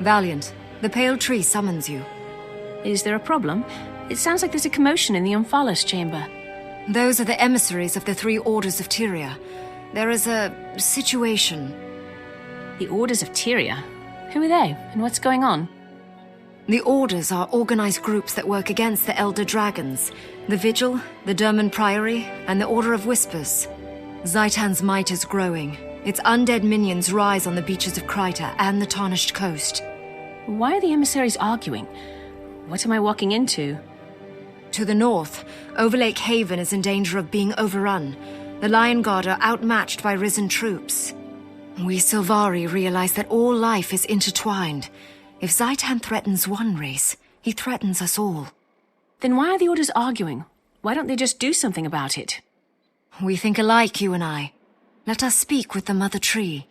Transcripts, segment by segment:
Valiant, the pale tree summons you. Is there a problem? It sounds like there's a commotion in the Omphalos chamber. Those are the emissaries of the three orders of Tyria. There is a situation. The Orders of Tyria? Who are they, and what's going on? The Orders are organized groups that work against the Elder Dragons, the Vigil, the Derman Priory, and the Order of Whispers. Zaitan's might is growing. Its undead minions rise on the beaches of Kryta and the Tarnished Coast. Why are the emissaries arguing? What am I walking into? To the north, Overlake Haven is in danger of being overrun. The Lion Guard are outmatched by risen troops. We Sylvari realize that all life is intertwined. If Zaitan threatens one race, he threatens us all. Then why are the Orders arguing? Why don't they just do something about it? We think alike, you and I. Let us speak with the Mother Tree.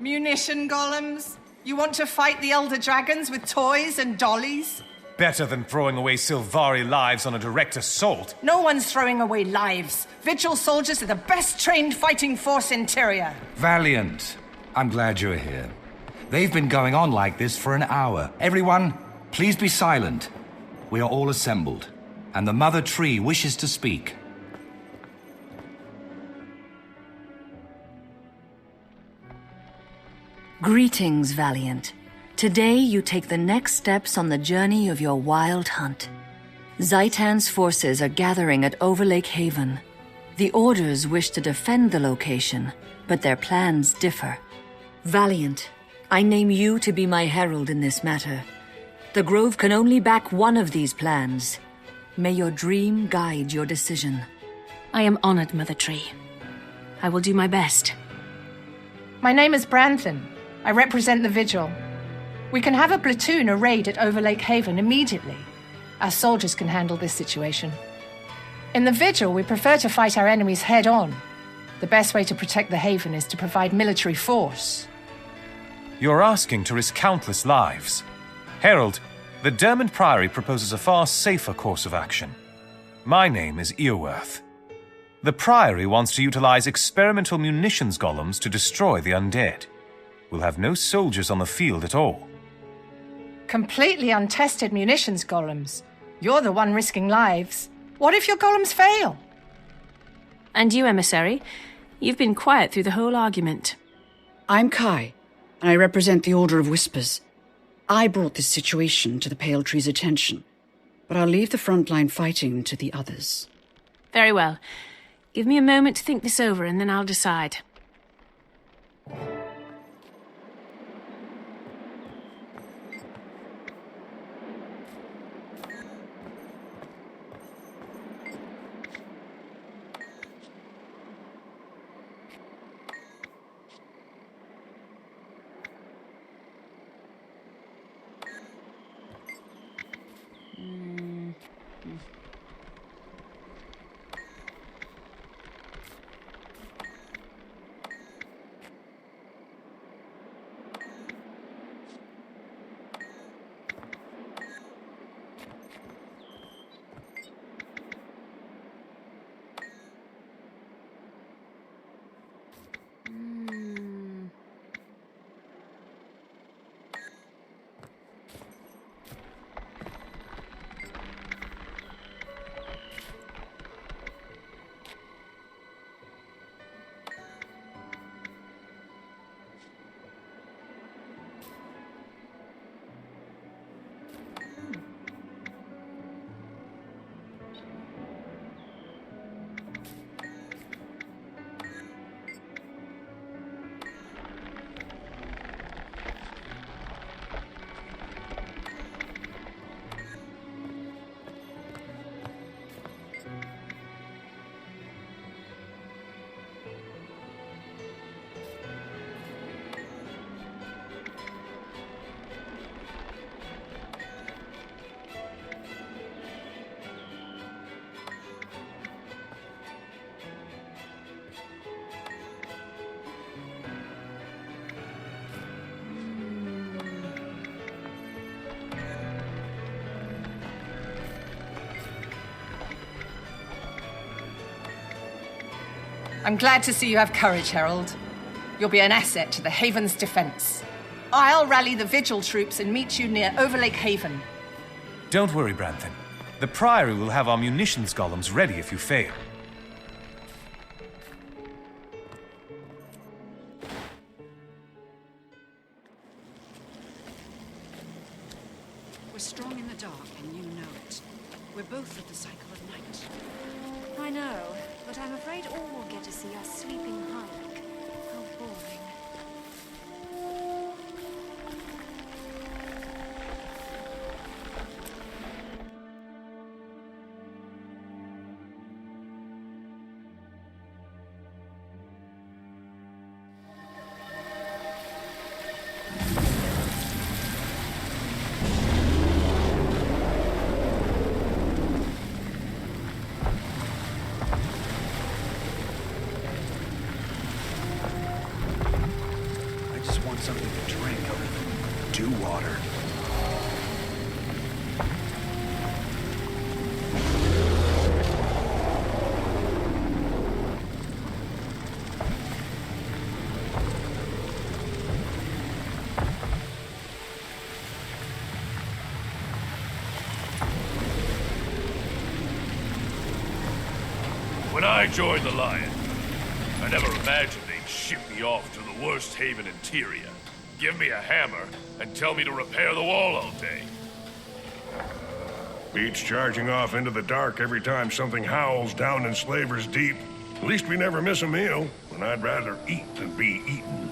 Munition golems? You want to fight the Elder Dragons with toys and dollies? Better than throwing away Sylvari lives on a direct assault. No one's throwing away lives. Vigil soldiers are the best trained fighting force in Tyria. Valiant. I'm glad you're here. They've been going on like this for an hour. Everyone, please be silent. We are all assembled, and the Mother Tree wishes to speak. Greetings, Valiant. Today you take the next steps on the journey of your wild hunt. Zaitan's forces are gathering at Overlake Haven. The Orders wish to defend the location, but their plans differ. Valiant, I name you to be my herald in this matter. The Grove can only back one of these plans. May your dream guide your decision. I am honored, Mother Tree. I will do my best. My name is Branthan. I represent the Vigil. We can have a platoon a raid at Overlake Haven immediately. Our soldiers can handle this situation. In the Vigil, we prefer to fight our enemies head-on. The best way to protect the Haven is to provide military force. You're asking to risk countless lives. Herald, the Derman Priory proposes a far safer course of action. My name is Earworth. The Priory wants to utilize experimental munitions golems to destroy the undead. We'll have no soldiers on the field at all. Completely untested munitions golems. You're the one risking lives. What if your golems fail? And you, emissary? You've been quiet through the whole argument. I'm Kai, and I represent the Order of Whispers. I brought this situation to the Pale Tree's attention, but I'll leave the frontline fighting to the others. Very well. Give me a moment to think this over, and then I'll decide. I'm glad to see you have courage, Herald. You'll be an asset to the Haven's defense. I'll rally the Vigil troops and meet you near Overlake Haven. Don't worry, Branthin. The Priory will have our munitions golems ready if you fail. We're strong in the dark, and you know it. We're both of the cycle of night. I know, but I'm afraid all will get to see us sleeping high. How boring. Something to drink other than dew water. When I joined the Lion, I never imagined they'd ship me off to the worst haven in Tyria, give me a hammer, and tell me to repair the wall all day. Beats charging off into the dark every time something howls down in Slaver's Deep. At least we never miss a meal, and I'd rather eat than be eaten.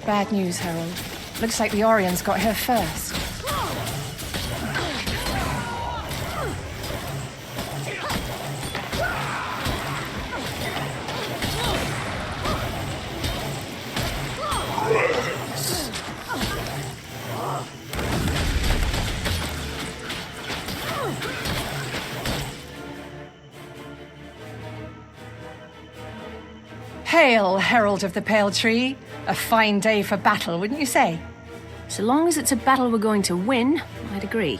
Bad news, Harold. Looks like the Orions got here first. Hail, Herald of the Pale Tree. A fine day for battle, wouldn't you say? So long as it's a battle we're going to win, I'd agree.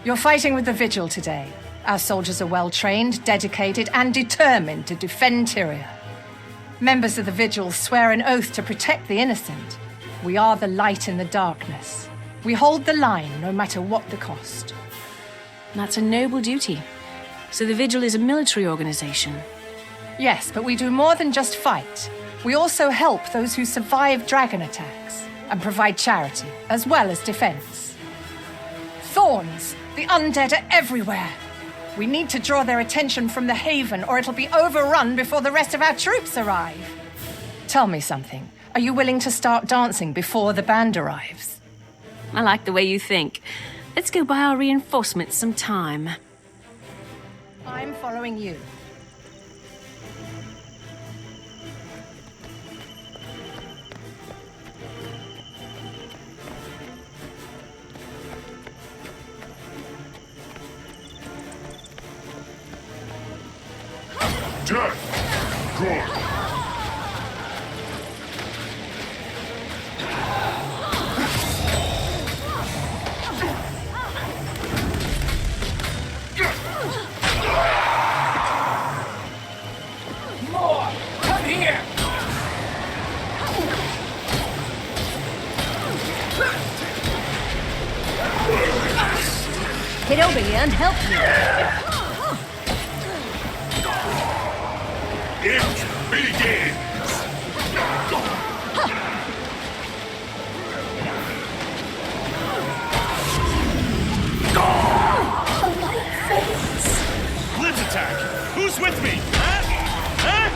You're fighting with the Vigil today. Our soldiers are well trained, dedicated, and determined to defend Tyria. Members of the Vigil swear an oath to protect the innocent. We are the light in the darkness. We hold the line no matter what the cost. That's a noble duty. So the Vigil is a military organization. Yes, but we do more than just fight. We also help those who survive dragon attacks and provide charity, as well as defense. Thorns! The undead are everywhere! We need to draw their attention from the Haven, or it'll be overrun before the rest of our troops arrive. Tell me something. Are you willing to start dancing before the band arrives? I like the way you think. Let's go buy our reinforcements some time. I'm following you. Death! Good! Get over here and help me. It begins! Blitz attack! Who's with me? Huh? Huh?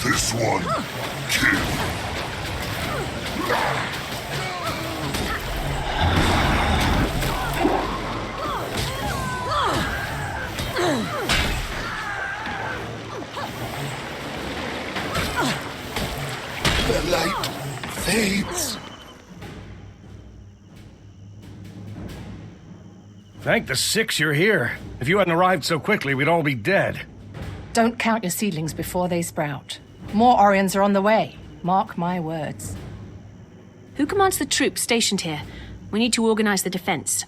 This one, kill. The light fades. Thank the six you're here. If you hadn't arrived so quickly, we'd all be dead. Don't count your seedlings before they sprout. More Orions are on the way. Mark my words. Who commands the troops stationed here? We need to organize the defense.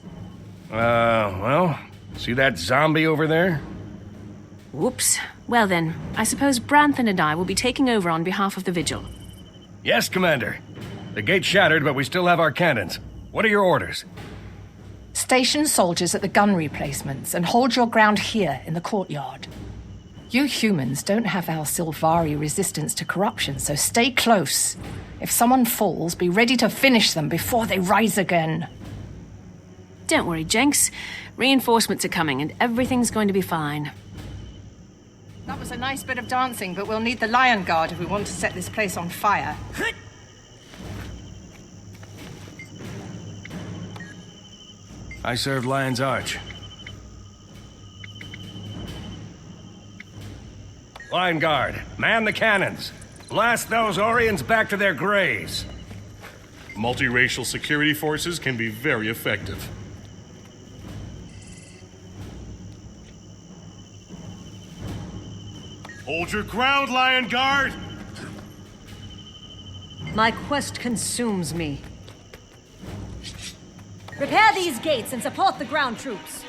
Well, see that zombie over there? Whoops. Well then, I suppose Branthan and I will be taking over on behalf of the Vigil. Yes, Commander. The gate's shattered, but we still have our cannons. What are your orders? Station soldiers at the gun replacements and hold your ground here in the courtyard. You humans don't have our Sylvari resistance to corruption, so stay close. If someone falls, be ready to finish them before they rise again. Don't worry, Jenks. Reinforcements are coming and everything's going to be fine. That was a nice bit of dancing, but we'll need the Lion Guard if we want to set this place on fire. I served Lion's Arch. Lion Guard, man the cannons. Blast those Orions back to their graves. Multiracial security forces can be very effective. Hold your ground, Lion Guard! My quest consumes me. Repair these gates and support the ground troops.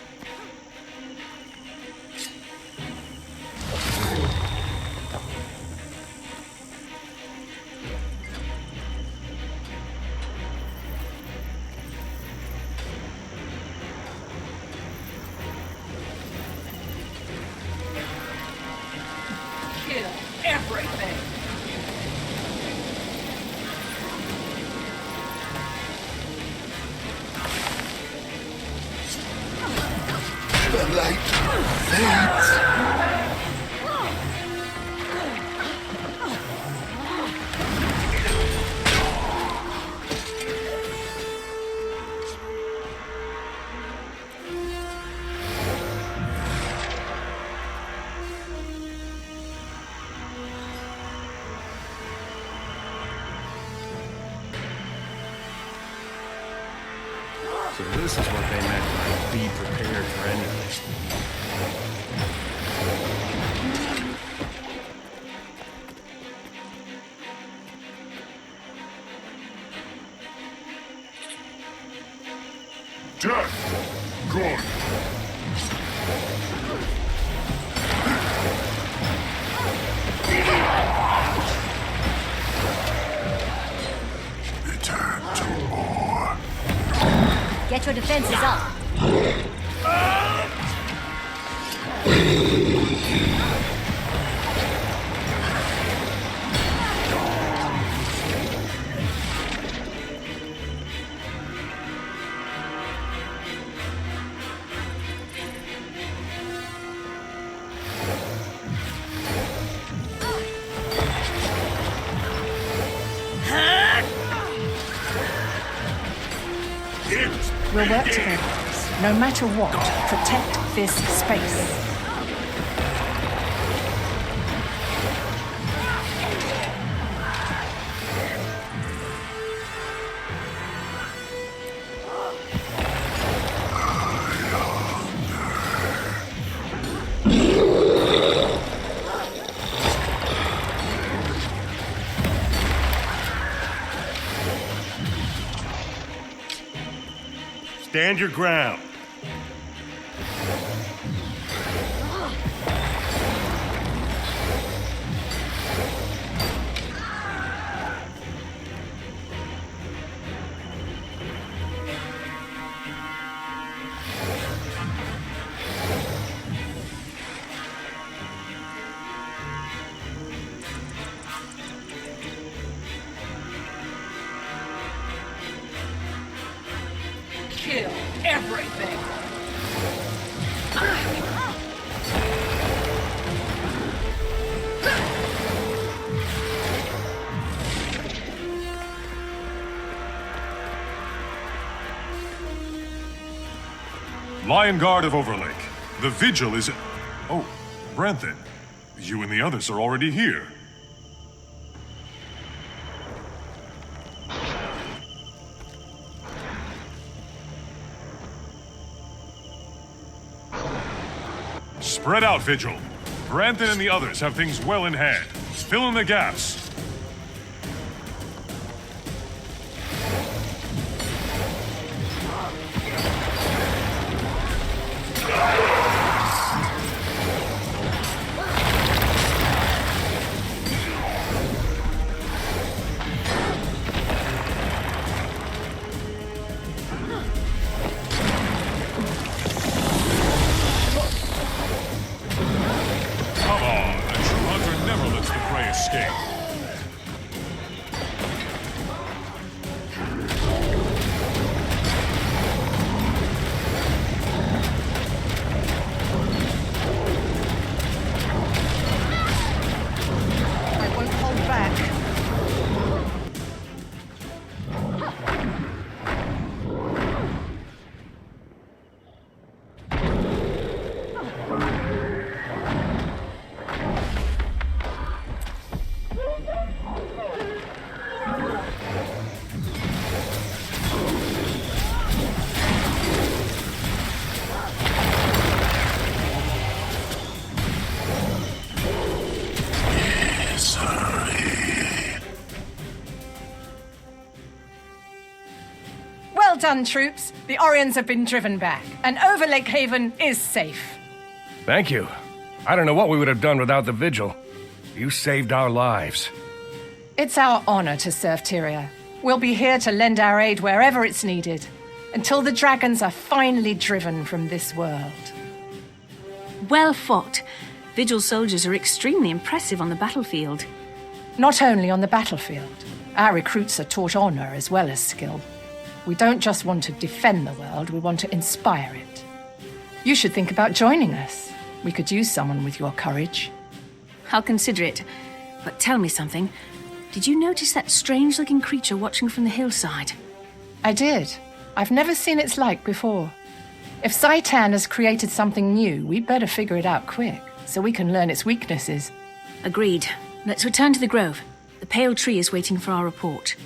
Kill everything! The light fades. So this is what they meant by be prepared for anything. Death! Good! Return to war. Get your defenses up. We'll work together. No matter what, protect this space. Stand your ground. everything! Lion Guard of Overlake. The Vigil is... Oh, Branthan. You and the others are already here. Spread out, Vigil. Branthan and the others have things well in hand. Fill in the gaps. Well done, troops. The Orions have been driven back, and Overlake Haven is safe. Thank you. I don't know what we would have done without the Vigil. You saved our lives. It's our honor to serve Tyria. We'll be here to lend our aid wherever it's needed, until the dragons are finally driven from this world. Well fought. Vigil soldiers are extremely impressive on the battlefield. Not only on the battlefield, our recruits are taught honor as well as skill. We don't just want to defend the world, we want to inspire it. You should think about joining us. We could use someone with your courage. I'll consider it. But tell me something. Did you notice that strange-looking creature watching from the hillside? I did. I've never seen its like before. If Zaitan has created something new, we better figure it out quick, so we can learn its weaknesses. Agreed. Let's return to the grove. The pale tree is waiting for our report.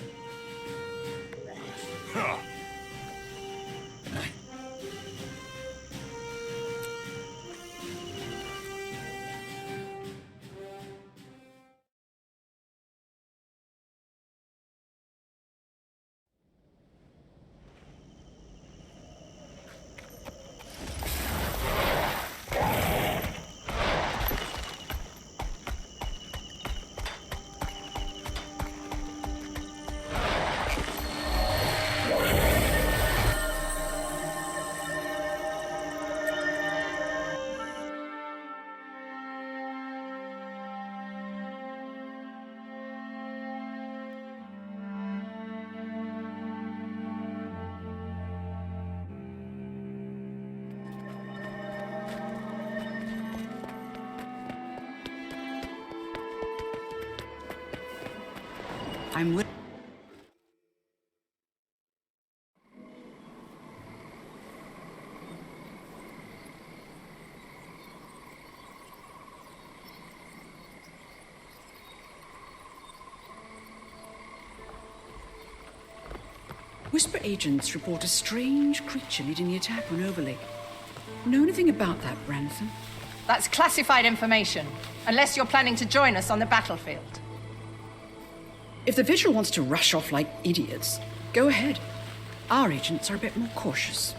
I'm with... Whisper agents report a strange creature leading the attack on Overlake. Know anything about that, Branthan? That's classified information, unless you're planning to join us on the battlefield. If the Vigil wants to rush off like idiots, go ahead. Our agents are a bit more cautious.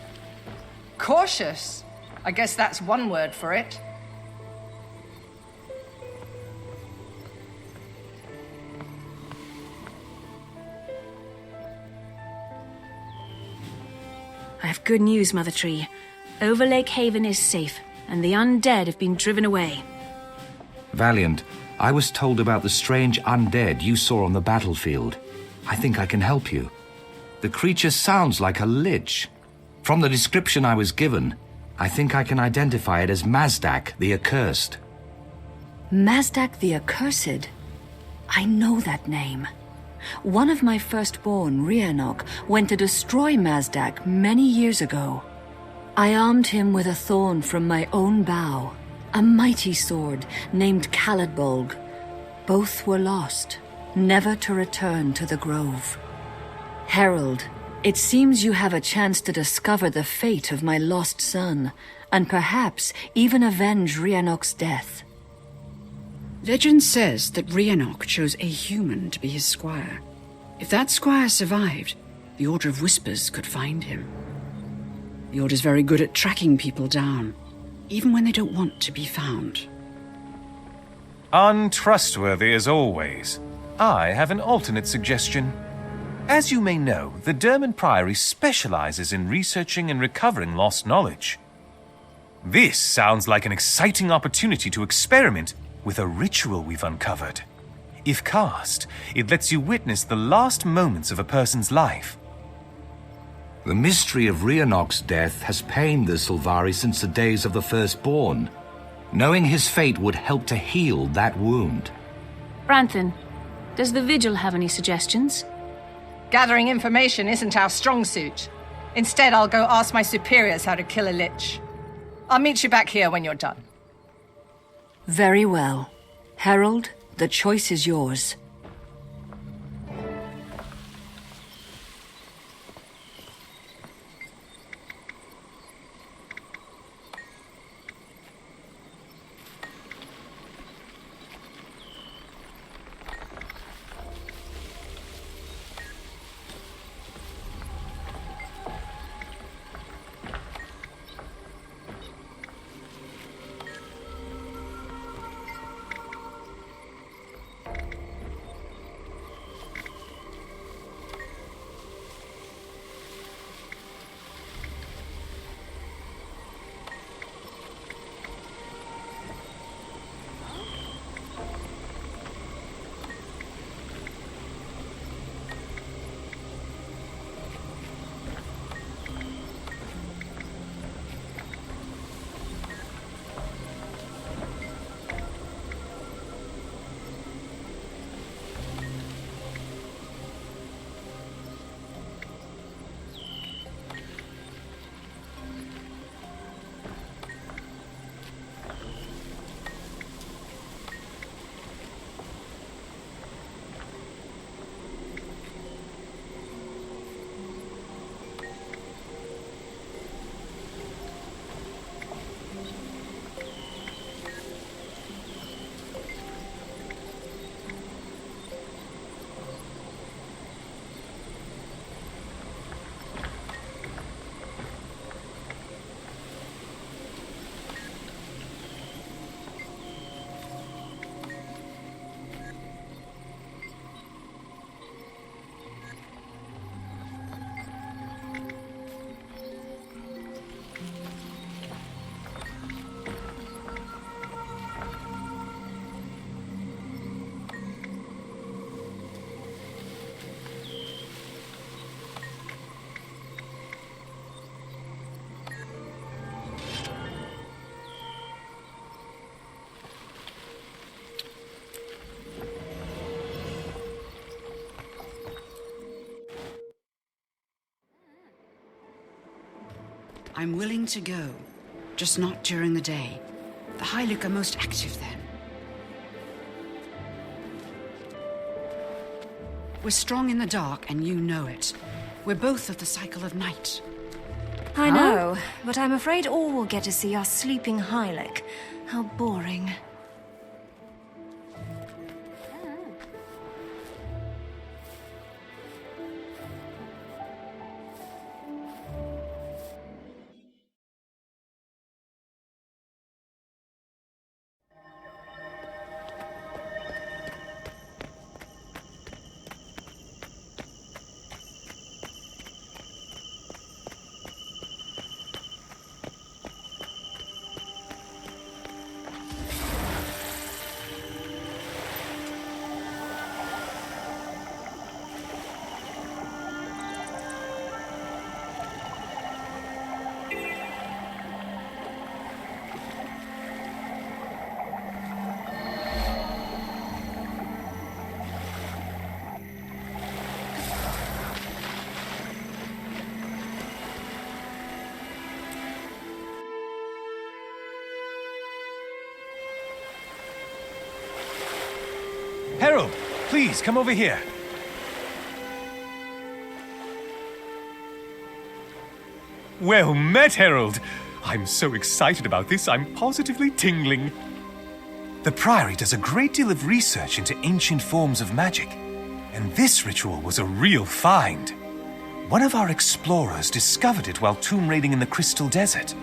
Cautious? I guess that's one word for it. I have good news, Mother Tree. Overlake Haven is safe, and the undead have been driven away. Valiant, I was told about the strange undead you saw on the battlefield. I think I can help you. The creature sounds like a lich. From the description I was given, I think I can identify it as Mazdak the Accursed. Mazdak the Accursed? I know that name. One of my firstborn, Rhiannoch, went to destroy Mazdak many years ago. I armed him with a thorn from my own bow, a mighty sword named Caladbolg. Both were lost, never to return to the grove. Herald, it seems you have a chance to discover the fate of my lost son, and perhaps even avenge Rhiannoch's death. Legend says that Rhiannoch chose a human to be his squire. If that squire survived, the Order of Whispers could find him. The Order's very good at tracking people down, even when they don't want to be found. Untrustworthy as always. I have an alternate suggestion. As you may know, the Dermot Priory specializes in researching and recovering lost knowledge. This sounds like an exciting opportunity to experiment with a ritual we've uncovered. If cast, it lets you witness the last moments of a person's life. The mystery of Rhiannoch's death has pained the Sylvari since the days of the Firstborn. Knowing his fate would help to heal that wound. Branthan, does the Vigil have any suggestions? Gathering information isn't our strong suit. Instead, I'll go ask my superiors how to kill a lich. I'll meet you back here when you're done. Very well. Herald, the choice is yours. I'm willing to go, just not during the day. The Hylic are most active then. We're strong in the dark, and you know it. We're both of the cycle of night. I know, but I'm afraid all will get to see our sleeping Hylic. How boring. Herald, please come over here. Well met, Herald. I'm so excited about this, I'm positively tingling. The Priory does a great deal of research into ancient forms of magic, and this ritual was a real find. One of our explorers discovered it while tomb raiding in the Crystal Desert.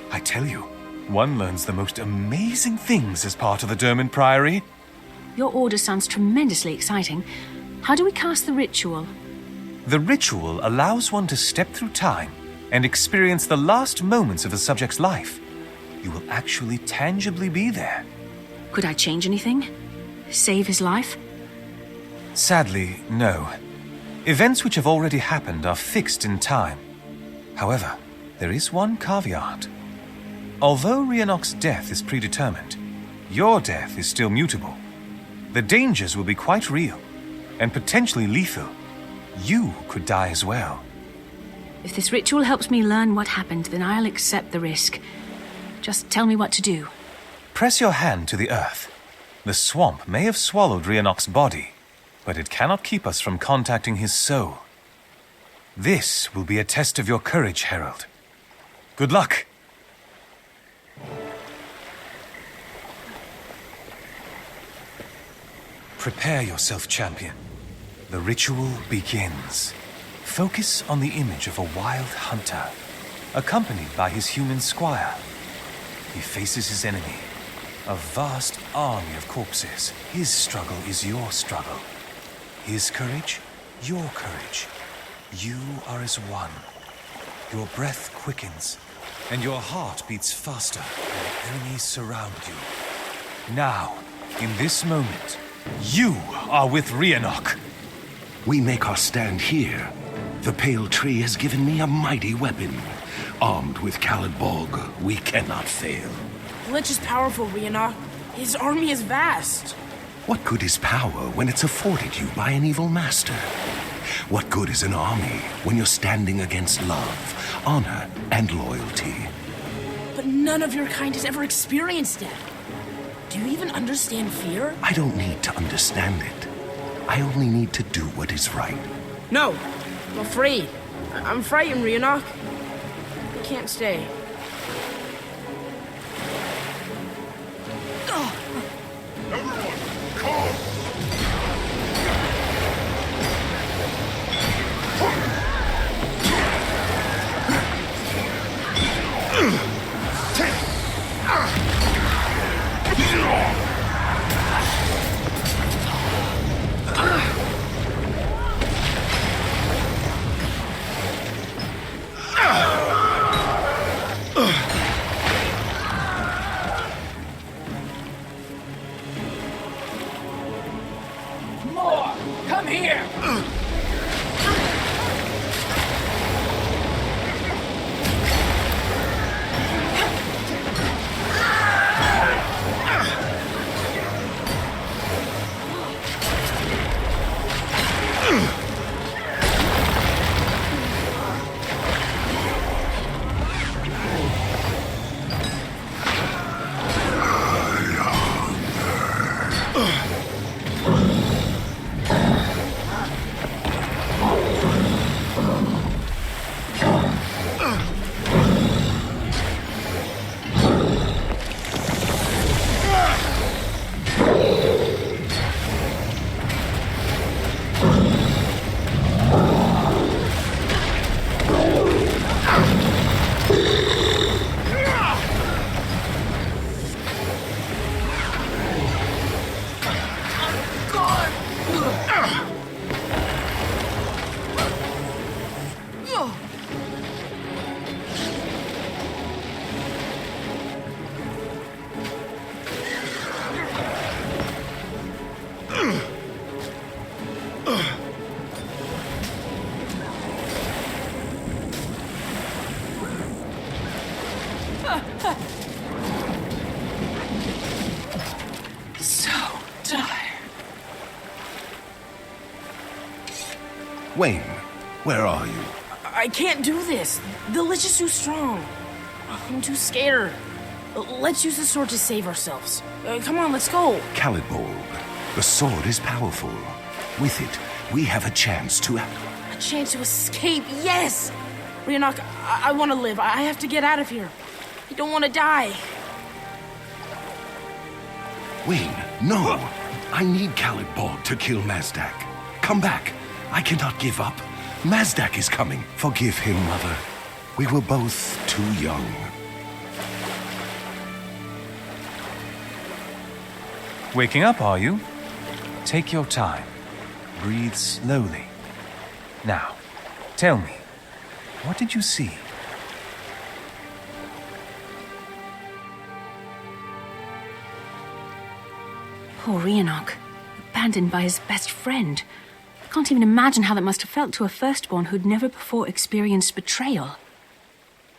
I tell you, one learns the most amazing things as part of the Dermot Priory. Your order sounds tremendously exciting. How do we cast the ritual? The ritual allows one to step through time and experience the last moments of a subject's life. You will actually tangibly be there. Could I change anything? Save his life? Sadly, no. Events which have already happened are fixed in time. However, there is one caveat. Although Rhiannoc's death is predetermined, your death is still mutable. The dangers will be quite real, and potentially lethal. You could die as well. If this ritual helps me learn what happened, then I'll accept the risk. Just tell me what to do. Press your hand to the earth. The swamp may have swallowed Rhiannoc's body, but it cannot keep us from contacting his soul. This will be a test of your courage, Herald. Good luck! Prepare yourself, champion. The ritual begins. Focus on the image of a wild hunter, accompanied by his human squire. He faces his enemy, a vast army of corpses. His struggle is your struggle. His courage, your courage. You are as one. Your breath quickens, and your heart beats faster when the enemies surround you. Now, in this moment, you are with Rhiannoc. We make our stand here. The Pale Tree has given me a mighty weapon. Armed with Calidborg, we cannot fail. Lich is powerful, Rhiannoc. His army is vast. What good is power when it's afforded you by an evil master? What good is an army when you're standing against love, honor, and loyalty? But none of your kind has ever experienced it. Do you even understand fear? I don't need to understand it. I only need to do what is right. No, I'm afraid. I'm frightened, Rhiannoc. I can't stay. Everyone, calm! More! Come here! So tired. Wayne, where are you? I can't do this. The Lich is too strong. I'm too scared. Let's use the sword to save ourselves. Come on, let's go. Calidborg, The sword is powerful. With it, we have a chance to... A chance to escape, yes! Rhiannoch, I want to live. I have to get out of here. I don't want to die. Wayne, no! I need Khalid Bog to kill Mazdak. Come back. I cannot give up. Mazdak is coming. Forgive him, Mother. We were both too young. Waking up, are you? Take your time. Breathe slowly. Now, tell me, what did you see? Poor Rhiannoch, abandoned by his best friend. I can't even imagine how that must have felt to a firstborn who'd never before experienced betrayal.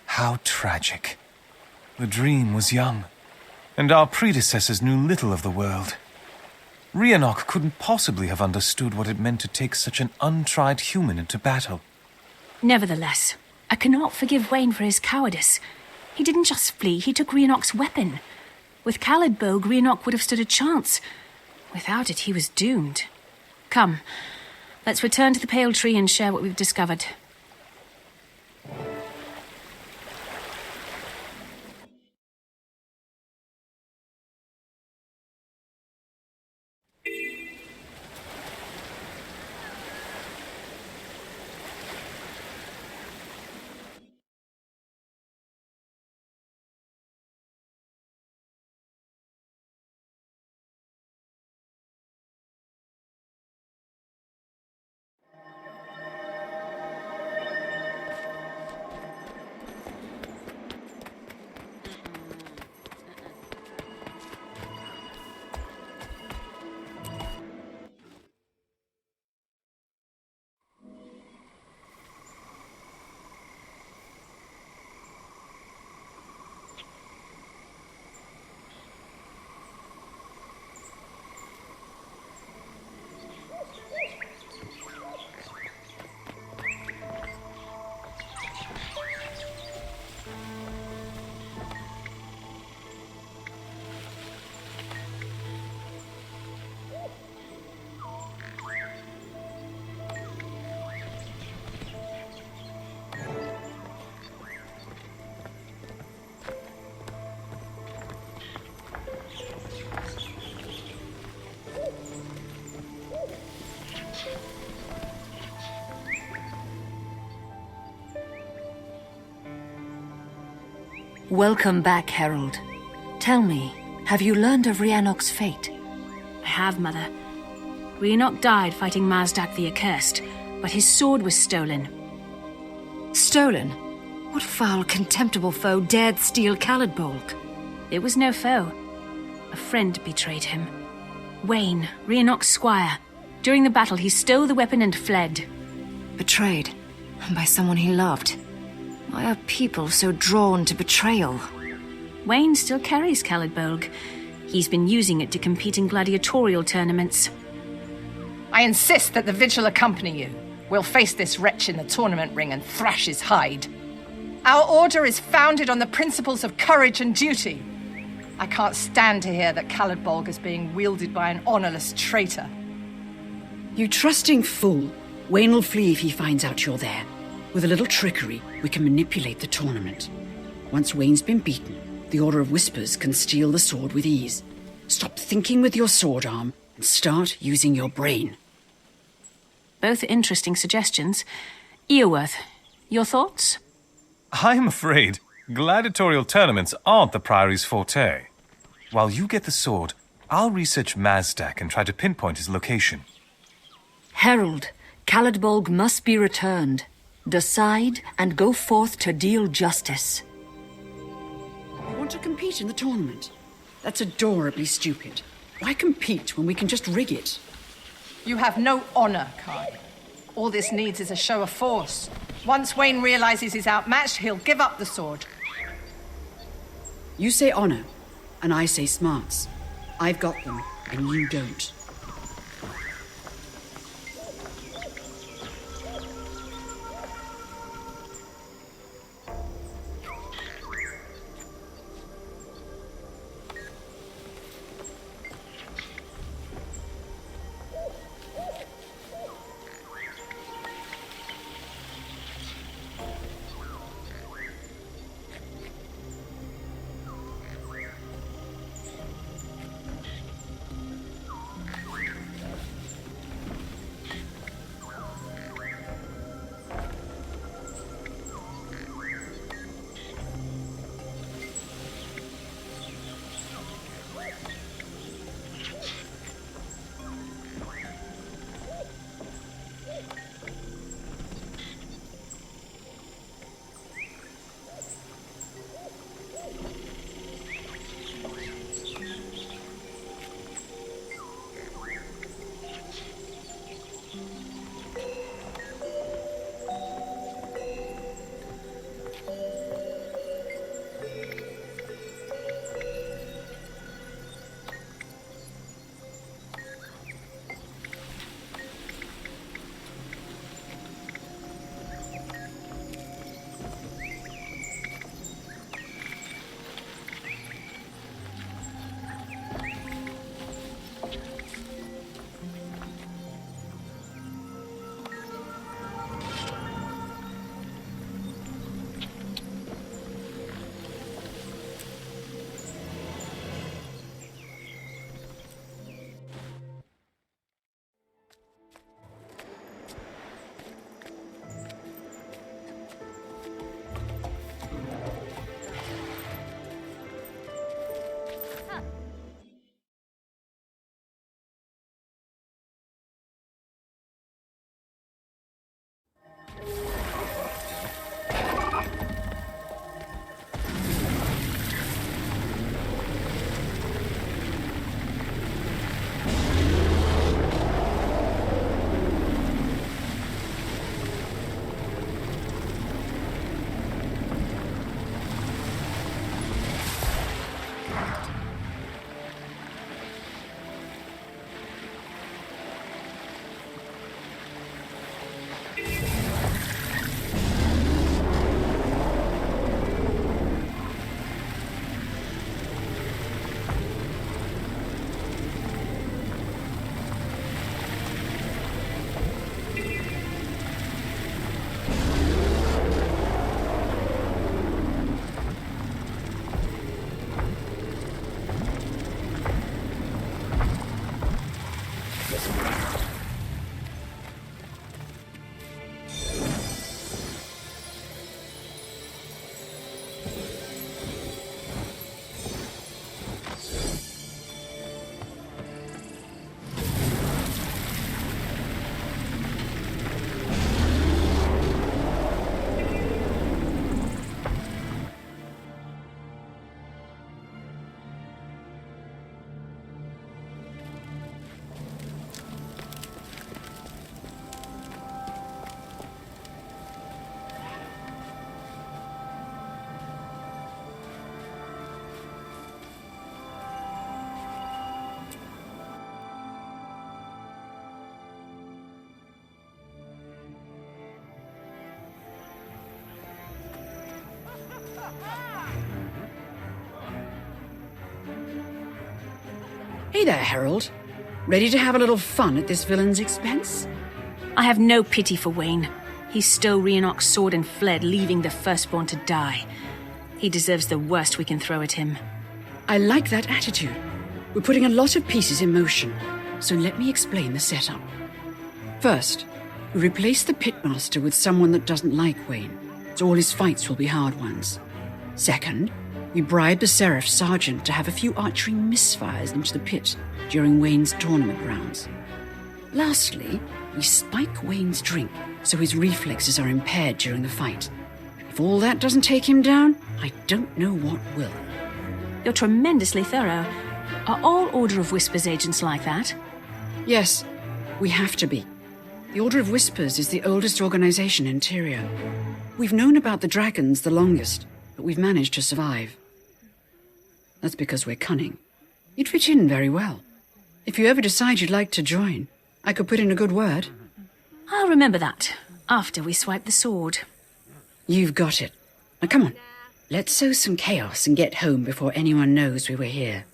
How tragic. The dream was young, and our predecessors knew little of the world. Rhiannoch couldn't possibly have understood what it meant to take such an untried human into battle. Nevertheless, I cannot forgive Wayne for his cowardice. He didn't just flee, he took Rhiannoch's weapon. With Khalid Bog, Rhiannoch would have stood a chance. Without it, he was doomed. Come, let's return to the Pale Tree and share what we've discovered. Welcome back, Herald. Tell me, have you learned of Rhiannoch's fate? I have, Mother. Rhiannoch died fighting Mazdak the Accursed, but his sword was stolen. Stolen? What foul, contemptible foe dared steal Khalid Bog? It was no foe. A friend betrayed him. Wayne, Rhiannoch's squire. During the battle, he stole the weapon and fled. Betrayed? By someone he loved? Why are people so drawn to betrayal? Wayne still carries Khalid Bog. He's been using it to compete in gladiatorial tournaments. I insist that the Vigil accompany you. We'll face this wretch in the tournament ring and thrash his hide. Our order is founded on the principles of courage and duty. I can't stand to hear that Khalid Bog is being wielded by an honorless traitor. You trusting fool. Wayne will flee if he finds out you're there. With a little trickery, we can manipulate the tournament. Once Wayne's been beaten, the Order of Whispers can steal the sword with ease. Stop thinking with your sword arm and start using your brain. Both interesting suggestions. Earworth, your thoughts? I'm afraid gladiatorial tournaments aren't the Priory's forte. While you get the sword, I'll research Mazdak and try to pinpoint his location. Herald, Khalid Bog must be returned. Decide and go forth to deal justice. You want to compete in the tournament? That's adorably stupid. Why compete when we can just rig it? You have no honor, Kai. All this needs is a show of force. Once Wayne realizes he's outmatched, he'll give up the sword. You say honor, and I say smarts. I've got them, and you don't. Hey there, Harold. Ready to have a little fun at this villain's expense? I have no pity for Wayne. He stole Rhiannoc's sword and fled, leaving the firstborn to die. He deserves the worst we can throw at him. I like that attitude. We're putting a lot of pieces in motion, so let me explain the setup. First, we replace the pitmaster with someone that doesn't like Wayne, so all his fights will be hard ones. Second, we bribe the Seraph sergeant to have a few archery misfires into the pit during Wayne's tournament rounds. Lastly, we spike Wayne's drink so his reflexes are impaired during the fight. If all that doesn't take him down, I don't know what will. You're tremendously thorough. Are all Order of Whispers agents like that? Yes, we have to be. The Order of Whispers is the oldest organization in Tyria. We've known about the dragons the longest, but we've managed to survive. That's because we're cunning. You'd fit in very well. If you ever decide you'd like to join, I could put in a good word. I'll remember that, after we swipe the sword. You've got it. Now come on, let's sow some chaos and get home before anyone knows we were here.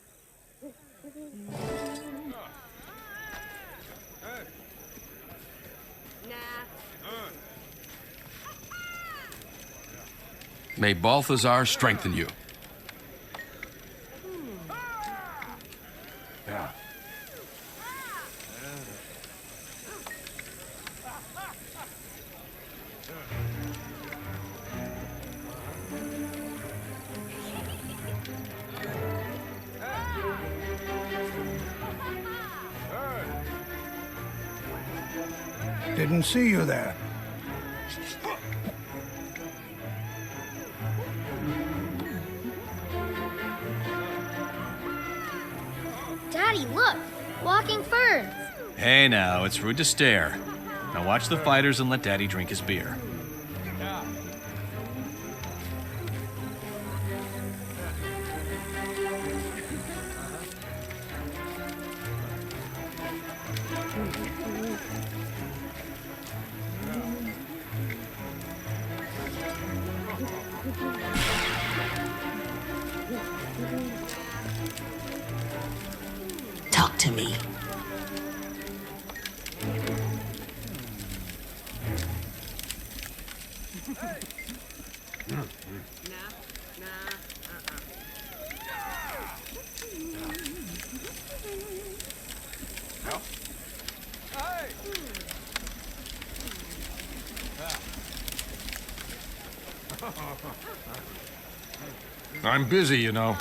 May Balthazar strengthen you. Didn't see you there. Daddy, look! Walking ferns! Hey now, it's rude to stare. Now watch the fighters and let Daddy drink his beer. Talk to me. I'm busy, you know.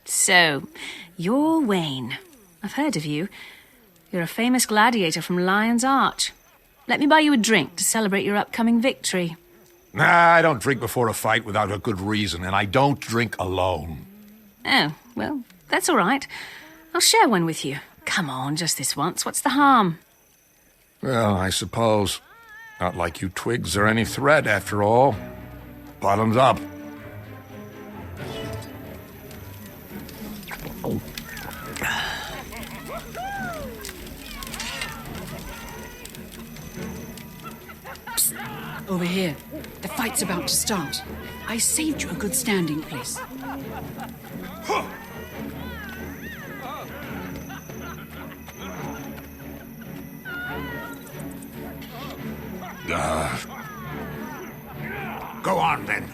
So, you're Wayne. I've heard of you. You're a famous gladiator from Lion's Arch. Let me buy you a drink to celebrate your upcoming victory. Nah, I don't drink before a fight without a good reason, and I don't drink alone. Oh, well, that's all right. I'll share one with you. Come on, just this once. What's the harm? Well, I suppose. Not like you twigs are any threat, after all. Bottoms up. Psst, over here. The fight's about to start. I saved you a good standing place. Go on, then.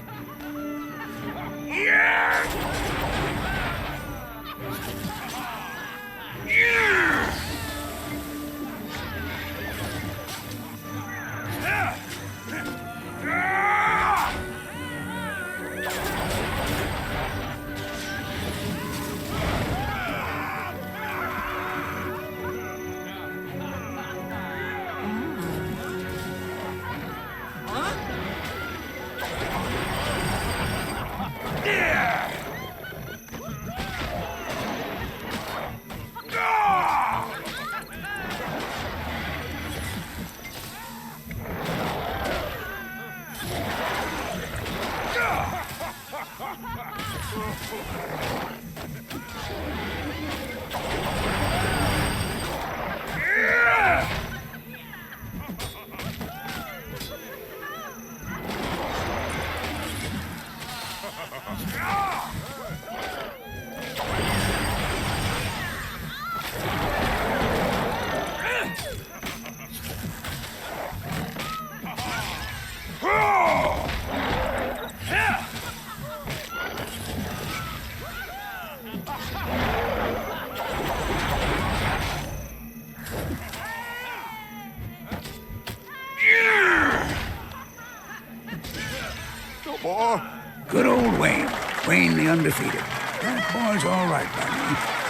Good old Wayne. Wayne the undefeated. That boy's all right by me.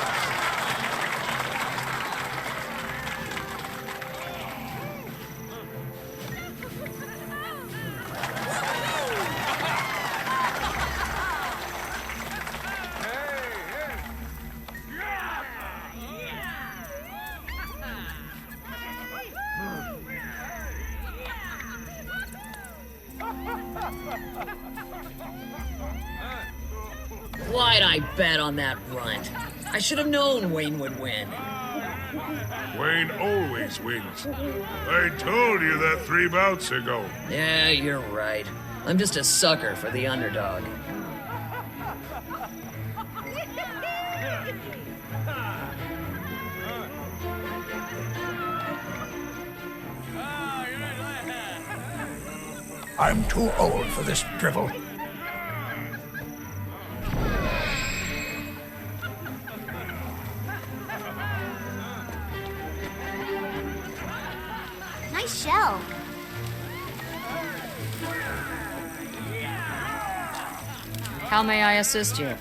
Why'd I bet on that runt? I should have known Wayne would win. Wayne always wins. I told you that 3 bouts ago. Yeah, you're right. I'm just a sucker for the underdog. I'm too old for this drivel. Nice shell. How may I assist you?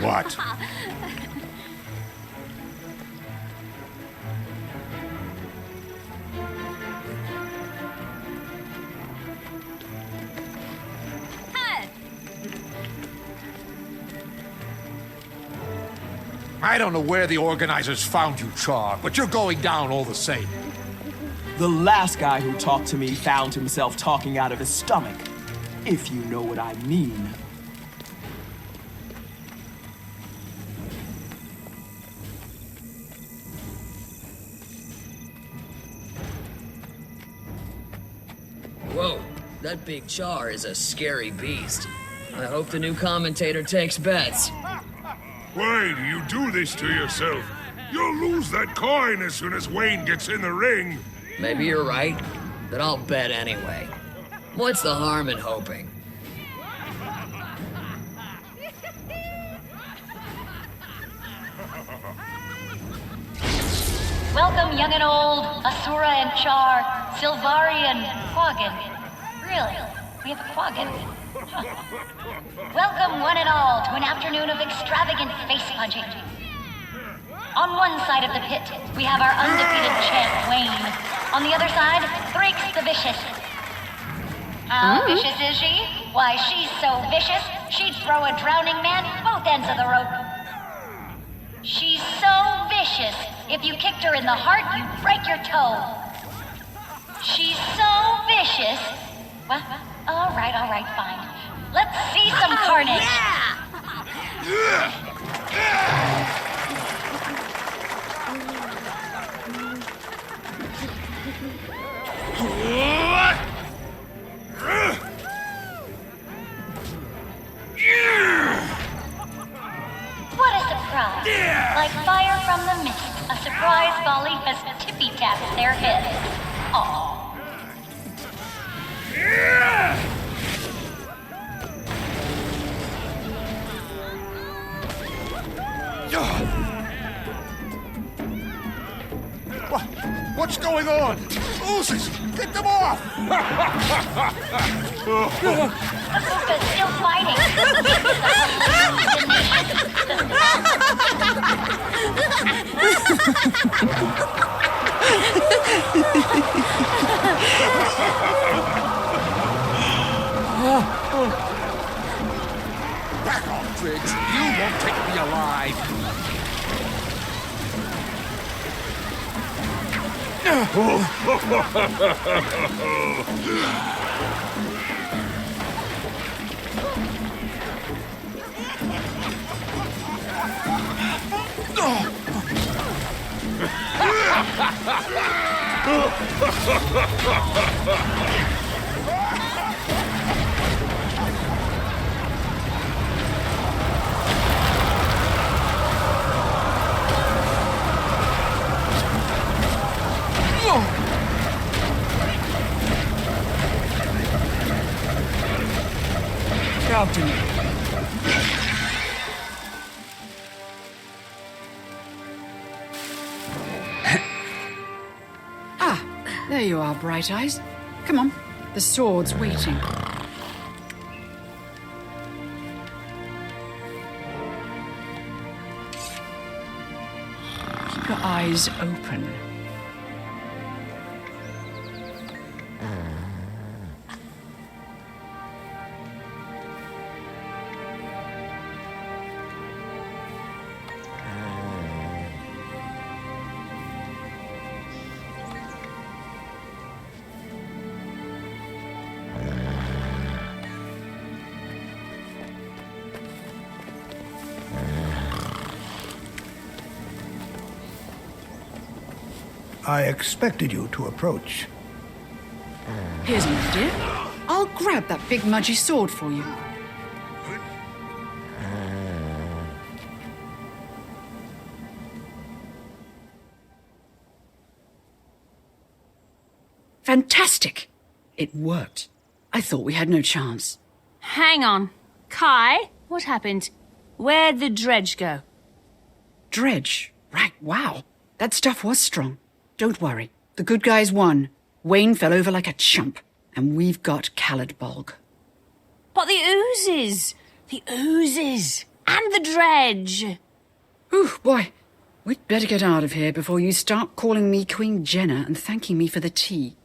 What? I don't know where the organizers found you, Char, but you're going down all the same. The last guy who talked to me found himself talking out of his stomach, if you know what I mean. Whoa, that big Char is a scary beast. I hope the new commentator takes bets. Why do you do this to yourself? You'll lose that coin as soon as Wayne gets in the ring. Maybe you're right, but I'll bet anyway. What's the harm in hoping? Welcome, young and old, Asura and Char, Silvari and Quaggan. Really? We have a Quaggan? Huh. Welcome, one and all, to an afternoon of extravagant face-punching. On one side of the pit, we have our undefeated champ, Wayne. On the other side, Thrakes the Vicious. How vicious is she? Why, she's so vicious, she'd throw a drowning man both ends of the rope. She's so vicious, if you kicked her in the heart, you'd break your toe. She's so vicious. What? All right, fine. Let's see some carnage. What a surprise! Like fire from the mist, a surprise volley has tippy-tapped their heads. Aw. What's going on? Oozes! Get them off! Azuka's still fighting. Back off, Triggs! You won't take me alive! Captain. There you are, Bright Eyes. Come on, the sword's waiting. Keep your eyes open. I expected you to approach. Here's an idea. I'll grab that big mudgy sword for you. Fantastic! It worked. I thought we had no chance. Hang on. Kai, what happened? Where'd the dredge go? Dredge? Right, wow. That stuff was strong. Don't worry. The good guys won. Wayne fell over like a chump. And we've got Caladbolg. But the oozes! The oozes! And the dredge! Ooh, boy. We'd better get out of here before you start calling me Queen Jenna and thanking me for the tea.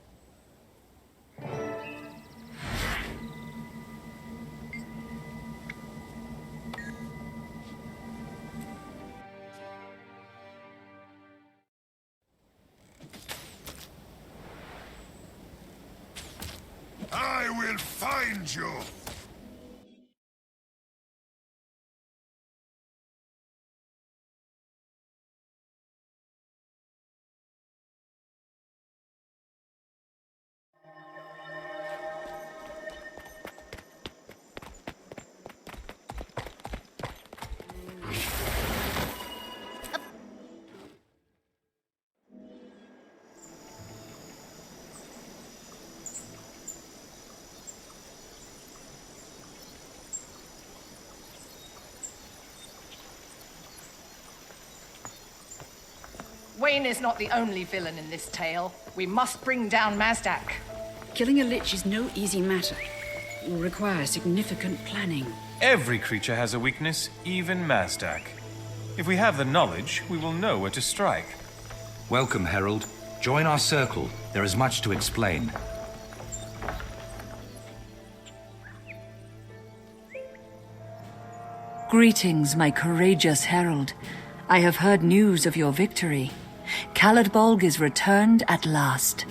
I will find you! Wayne is not the only villain in this tale. We must bring down Mazdak. Killing a lich is no easy matter. It will require significant planning. Every creature has a weakness, even Mazdak. If we have the knowledge, we will know where to strike. Welcome, Herald. Join our circle. There is much to explain. Greetings, my courageous herald. I have heard news of your victory. Caladbolg is returned at last.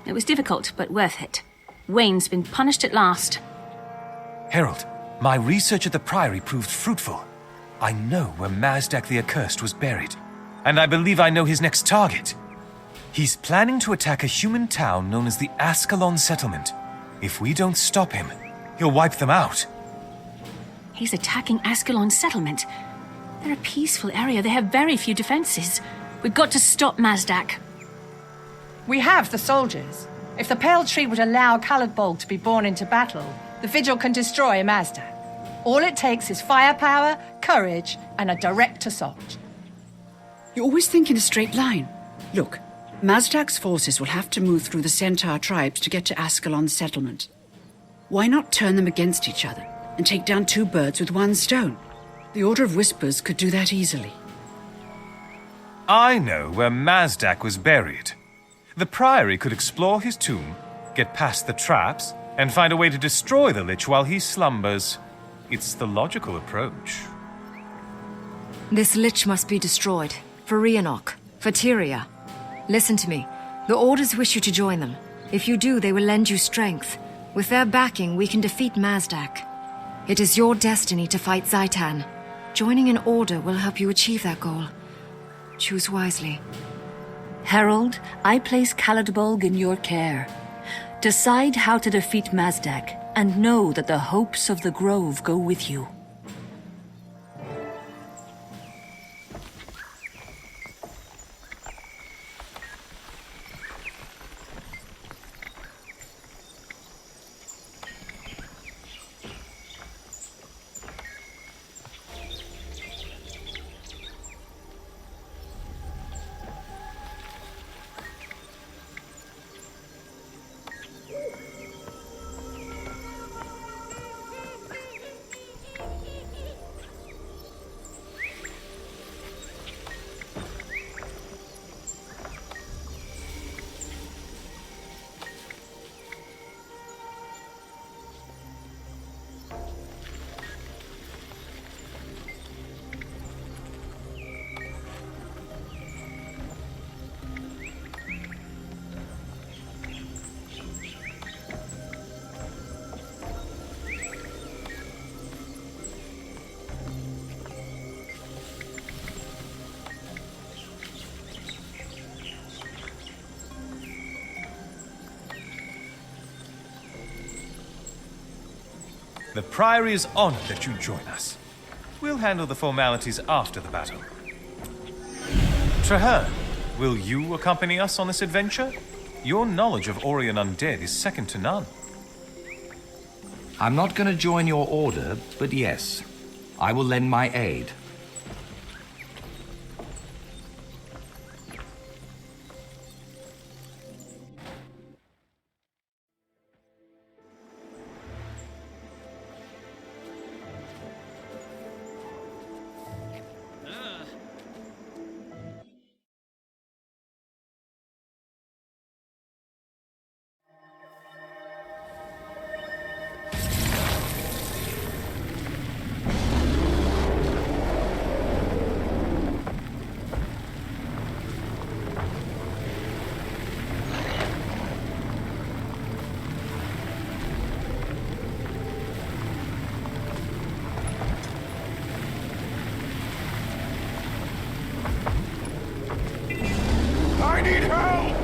It was difficult, but worth it. Wayne's been punished at last. Herald, my research at the Priory proved fruitful. I know where Mazdak the Accursed was buried, and I believe I know his next target. He's planning to attack a human town known as the Ascalon Settlement. If we don't stop him, he'll wipe them out. He's attacking Ascalon settlement. They're a peaceful area. They have very few defenses. We've got to stop Mazdak. We have the soldiers. If the Pale Tree would allow Colored Bulg to be born into battle, the Vigil can destroy Mazdak. All it takes is firepower, courage, and a direct assault. You always think in a straight line. Look, Mazdak's forces will have to move through the Centaur tribes to get to Ascalon's settlement. Why not turn them against each other and take down two birds with one stone? The Order of Whispers could do that easily. I know where Mazdak was buried. The Priory could explore his tomb, get past the traps, and find a way to destroy the Lich while he slumbers. It's the logical approach. This Lich must be destroyed. For Rhiannoch. For Tyria. Listen to me. The Orders wish you to join them. If you do, they will lend you strength. With their backing, we can defeat Mazdak. It is your destiny to fight Zaitan. Joining an Order will help you achieve that goal. Choose wisely. Herald, I place Colored Bulg in your care. Decide how to defeat Mazdak, and know that the hopes of the Grove go with you. The Priory is honored that you join us. We'll handle the formalities after the battle. Traherne, will you accompany us on this adventure? Your knowledge of Orion Undead is second to none. I'm not going to join your order, but yes, I will lend my aid. I need help!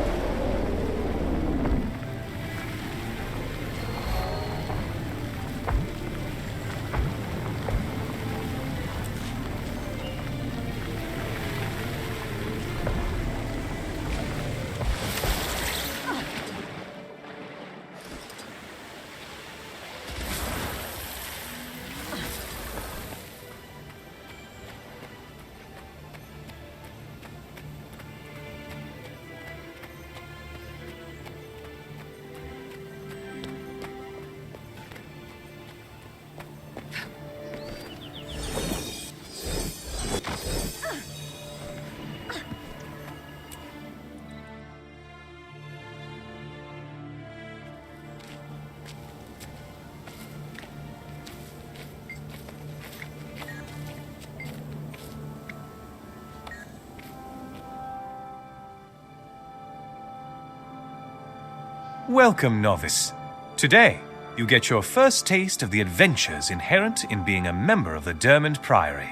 Welcome, novice. Today, you get your first taste of the adventures inherent in being a member of the Dermond Priory.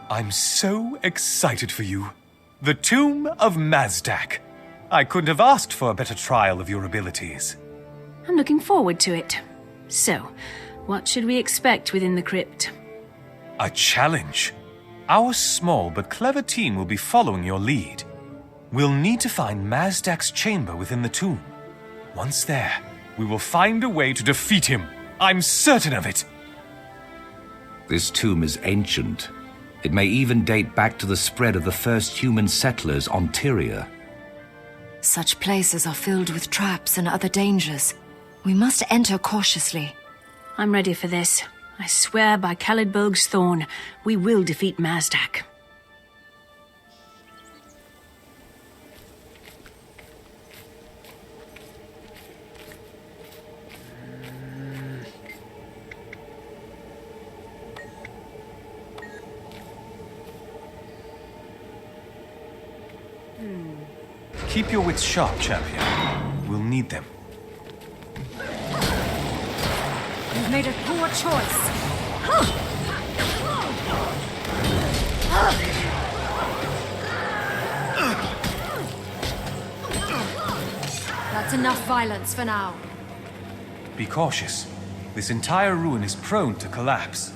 I'm so excited for you. The Tomb of Mazdak. I couldn't have asked for a better trial of your abilities. I'm looking forward to it. So, what should we expect within the crypt? A challenge. Our small but clever team will be following your lead. We'll need to find Mazdak's chamber within the tomb. Once there, we will find a way to defeat him. I'm certain of it. This tomb is ancient. It may even date back to the spread of the first human settlers on Tyria. Such places are filled with traps and other dangers. We must enter cautiously. I'm ready for this. I swear by Khalid Bog's thorn, we will defeat Mazdak. Keep your wits sharp, champion. We'll need them. You've made a poor choice. That's enough violence for now. Be cautious. This entire ruin is prone to collapse.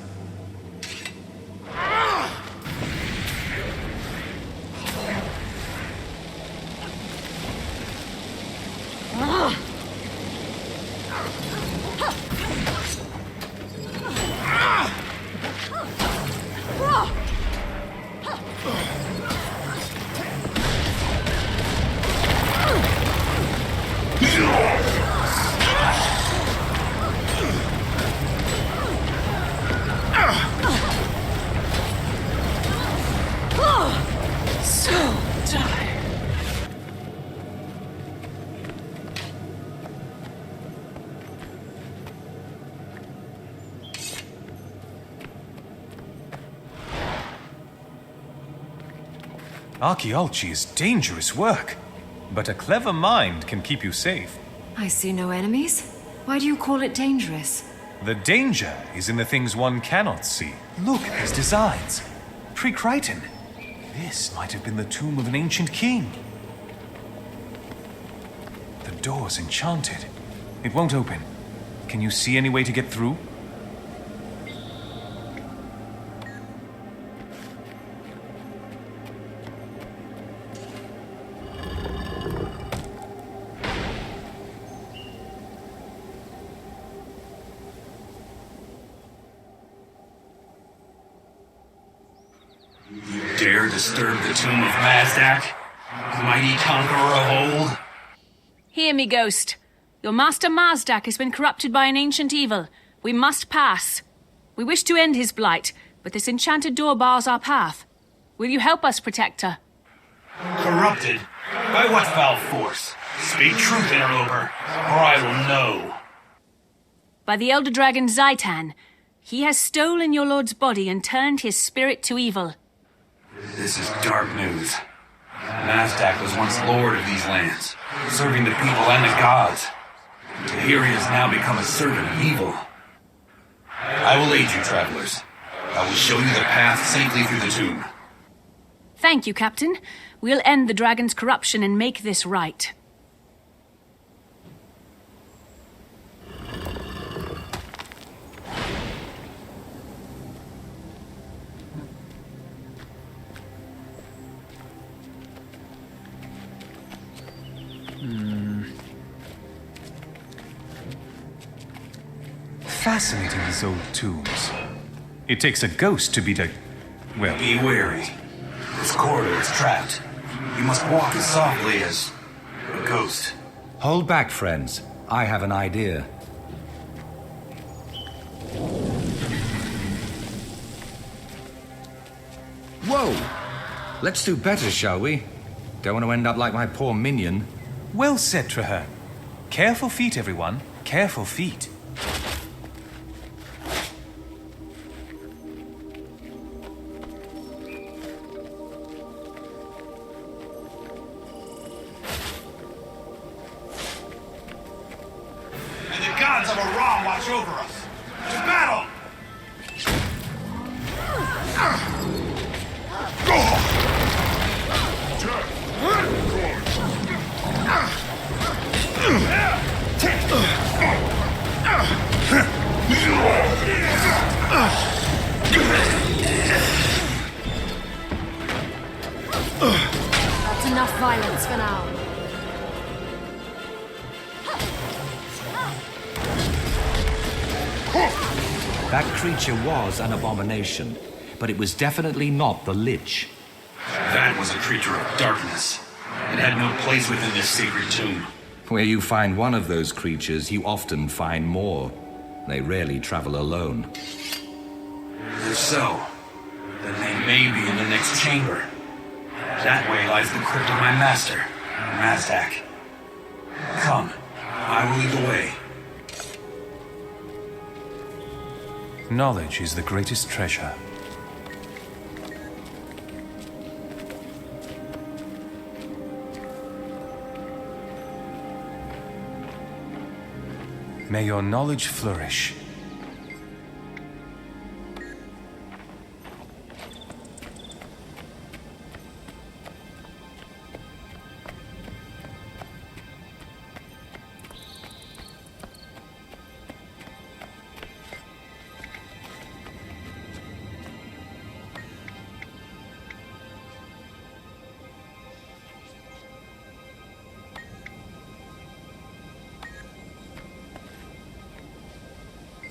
Archaeology is dangerous work, but a clever mind can keep you safe. I see no enemies. Why do you call it dangerous? The danger is in the things one cannot see. Look at these designs. Pre-Crichton. This might have been the tomb of an ancient king. The door's enchanted. It won't open. Can you see any way to get through? Dare disturb the tomb of Mazdak, mighty conqueror of old? Hear me, Ghost. Your master Mazdak has been corrupted by an ancient evil. We must pass. We wish to end his blight, but this enchanted door bars our path. Will you help us, Protector? Corrupted? By what foul force? Speak truth, interloper, or I will know. By the elder dragon Zaitan. He has stolen your lord's body and turned his spirit to evil. This is dark news. Mazdak was once lord of these lands, serving the people and the gods. Here he has now become a servant of evil. I will aid you, travelers. I will show you the path safely through the tomb. Thank you, Captain. We'll end the dragon's corruption and make this right. Fascinating, these old tombs. It takes a ghost to beat a... well... Be wary. This corridor is trapped. You must walk as softly as... a ghost. Hold back, friends. I have an idea. Whoa! Let's do better, shall we? Don't want to end up like my poor minion. Well said, Traherne. Careful feet, everyone. Careful feet. May the gods of Aram watch over us. To battle! That's enough violence for now. That creature was an abomination, but it was definitely not the Lich. That was a creature of darkness. It had no place within this sacred tomb. Where you find one of those creatures, you often find more. They rarely travel alone. If so, then they may be in the next chamber. That way lies the crypt of my master, Mazdak. Come, I will lead the way. Knowledge is the greatest treasure. May your knowledge flourish.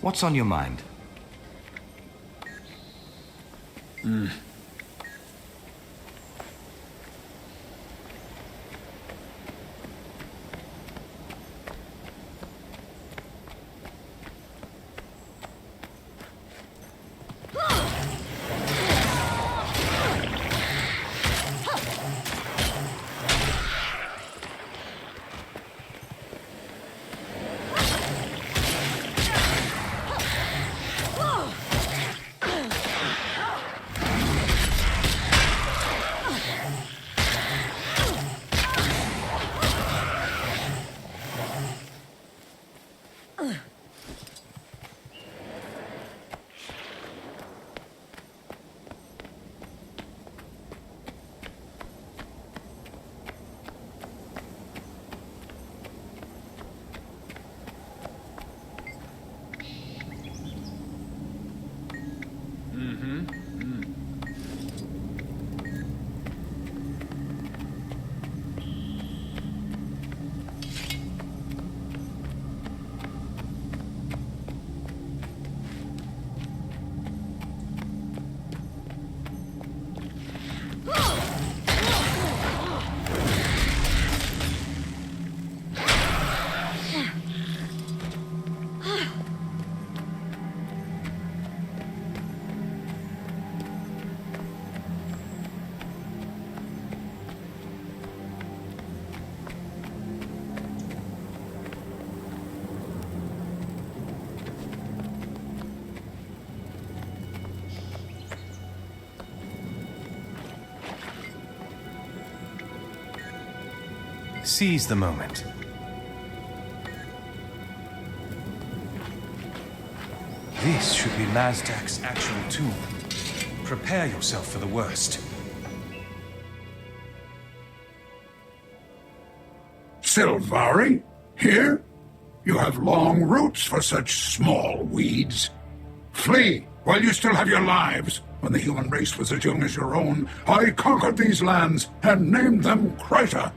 What's on your mind? Seize the moment. This should be Mazdak's actual tomb. Prepare yourself for the worst. Sylvari? Here? You have long roots for such small weeds. Flee while you still have your lives. When the human race was as young as your own, I conquered these lands and named them Kryta.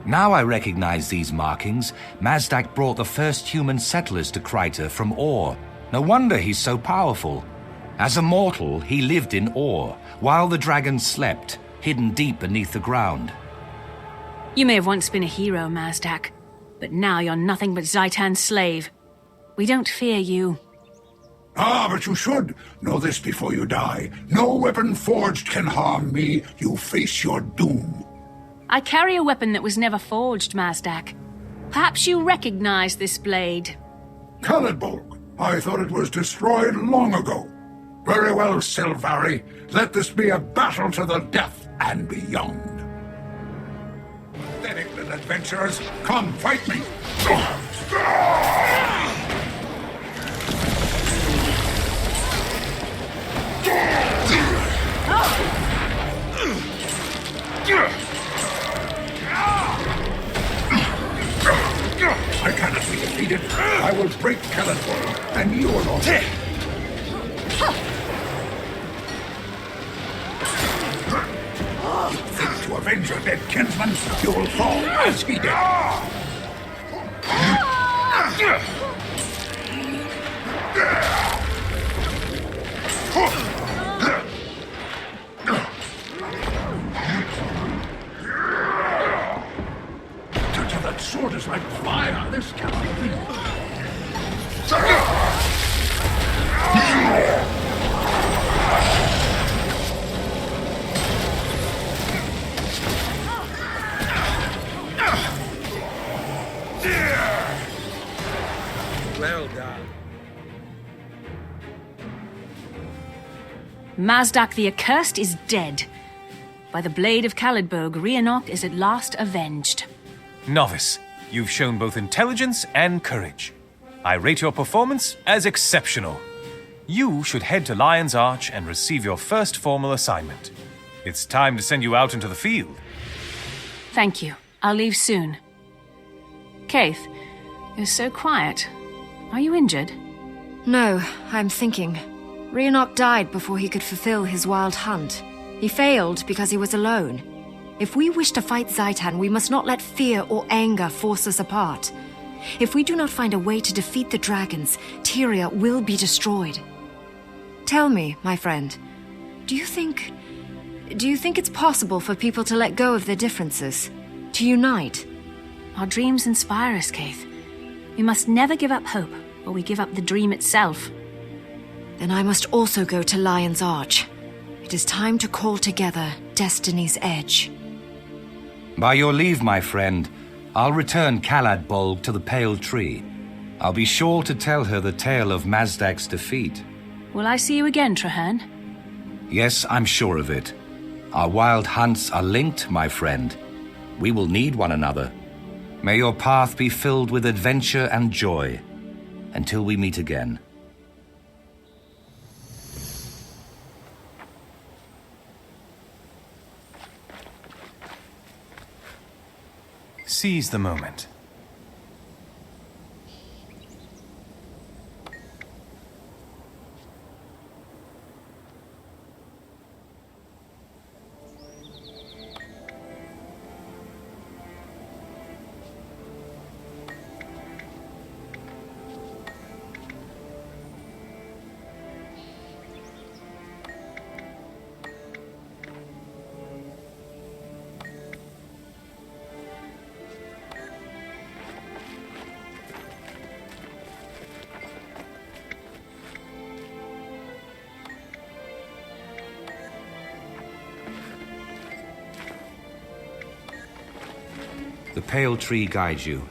Now I recognize these markings. Mazdak brought the first human settlers to Kryta from Ur. No wonder he's so powerful. As a mortal, he lived in Ur, while the dragons slept, hidden deep beneath the ground. You may have once been a hero, Mazdak, but now you're nothing but Zaitan's slave. We don't fear you. Ah, but you should. Know this before you die. No weapon forged can harm me. You face your doom. I carry a weapon that was never forged, Mazdak. Perhaps you recognize this blade. Khalidbolg. I thought it was destroyed long ago. Very well, Sylvari. Let this be a battle to the death and beyond. Pathetic little adventurers, come fight me! will break California, and you will all... You think to avenge your dead kinsman, you will fall as he did. Touch of that sword is like fire. This cannot be. Well done. Mazdak the Accursed is dead. By the blade of Calidberg, Rhiannoch is at last avenged. Novice, you've shown both intelligence and courage. I rate your performance as exceptional. You should head to Lion's Arch and receive your first formal assignment. It's time to send you out into the field. Thank you. I'll leave soon. Kaith, you're so quiet. Are you injured? No, I'm thinking. Rhiannoch died before he could fulfill his wild hunt. He failed because he was alone. If we wish to fight Zaitan, we must not let fear or anger force us apart. If we do not find a way to defeat the dragons, Tyria will be destroyed. Tell me, my friend, do you think it's possible for people to let go of their differences? To unite? Our dreams inspire us, Kaith. We must never give up hope, or we give up the dream itself. Then I must also go to Lion's Arch. It is time to call together Destiny's Edge. By your leave, my friend, I'll return Calad Bolg to the Pale Tree. I'll be sure to tell her the tale of Mazdak's defeat. Will I see you again, Trahearne? Yes, I'm sure of it. Our wild hunts are linked, my friend. We will need one another. May your path be filled with adventure and joy. Until we meet again. Seize the moment. The Pale Tree guides you.